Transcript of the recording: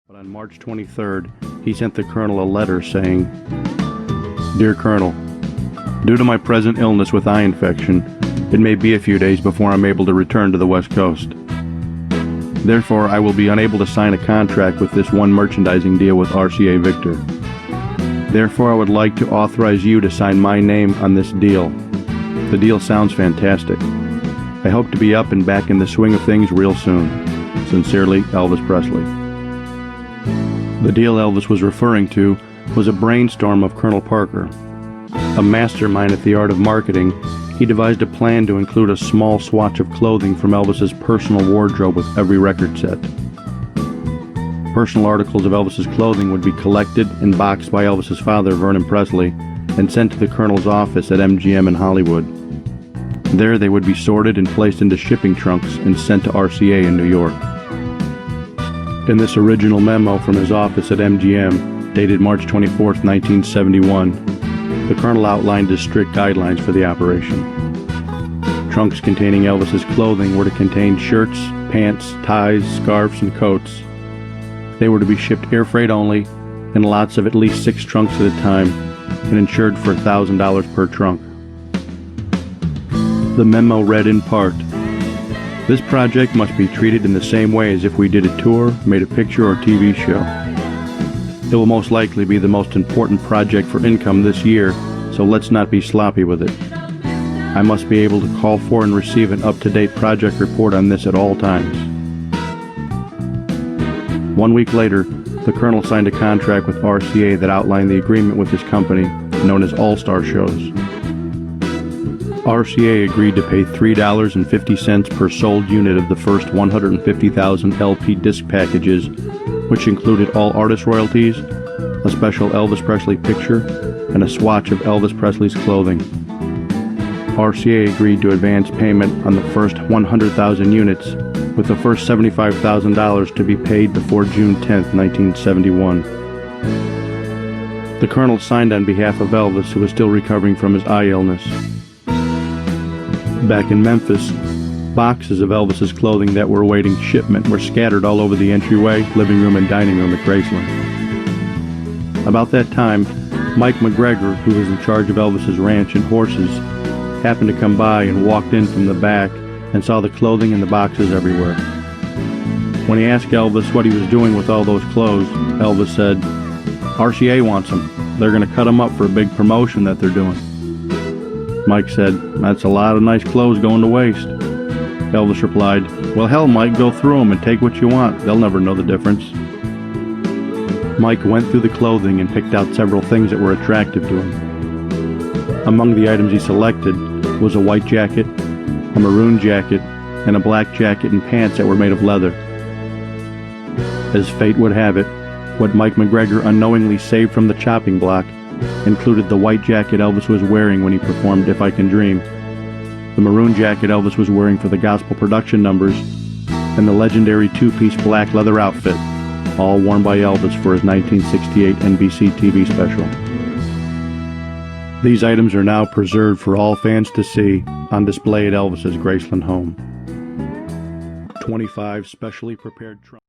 But on March 23rd, he sent the Colonel a letter saying, "Dear Colonel, due to my present illness with eye infection, it may be a few days before I'm able to return to the West Coast. Therefore, I will be unable to sign a contract with this one merchandising deal with RCA Victor. Therefore, I would like to authorize you to sign my name on this deal. The deal sounds fantastic. I hope to be up and back in the swing of things real soon. Sincerely, Elvis Presley." The deal Elvis was referring to was a brainstorm of Colonel Parker. A mastermind at the art of marketing, he devised a plan to include a small swatch of clothing from Elvis's personal wardrobe with every record set. Personal articles of Elvis's clothing would be collected and boxed by Elvis's father, Vernon Presley, and sent to the Colonel's office at MGM in Hollywood. There they would be sorted and placed into shipping trunks and sent to RCA in New York. In this original memo from his office at MGM, dated March 24, 1971, the Colonel outlined his strict guidelines for the operation. Trunks containing Elvis's clothing were to contain shirts, pants, ties, scarves, and coats. They were to be shipped air freight only, in lots of at least 6 trunks at a time, and insured for $1,000 per trunk. The memo read in part, "This project must be treated in the same way as if we did a tour, made a picture, or TV show. It will most likely be the most important project for income this year, so let's not be sloppy with it. I must be able to call for and receive an up-to-date project report on this at all times." 1 week later, the Colonel signed a contract with RCA that outlined the agreement with his company, known as All-Star Shows. RCA agreed to pay $3.50 per sold unit of the first 150,000 LP disc packages, which included all artist royalties, a special Elvis Presley picture, and a swatch of Elvis Presley's clothing. RCA agreed to advance payment on the first 100,000 units, with the first $75,000 to be paid before June 10, 1971. The Colonel signed on behalf of Elvis, who was still recovering from his eye illness. Back in Memphis, boxes of Elvis's clothing that were awaiting shipment were scattered all over the entryway, living room, and dining room at Graceland. About that time, Mike McGregor, who was in charge of Elvis's ranch and horses, happened to come by and walked in from the back and saw the clothing and the boxes everywhere. When he asked Elvis what he was doing with all those clothes, Elvis said, "RCA wants them. They're going to cut them up for a big promotion that they're doing." Mike said, "That's a lot of nice clothes going to waste." Elvis replied, "Well, hell, Mike, go through them and take what you want. They'll never know the difference." Mike went through the clothing and picked out several things that were attractive to him. Among the items he selected was a white jacket, a maroon jacket, and a black jacket and pants that were made of leather. As fate would have it, what Mike McGregor unknowingly saved from the chopping block included the white jacket Elvis was wearing when he performed If I Can Dream, the maroon jacket Elvis was wearing for the gospel production numbers, and the legendary 2-piece black leather outfit, all worn by Elvis for his 1968 NBC TV special. These items are now preserved for all fans to see on display at Elvis's Graceland home. 25 specially prepared trunks.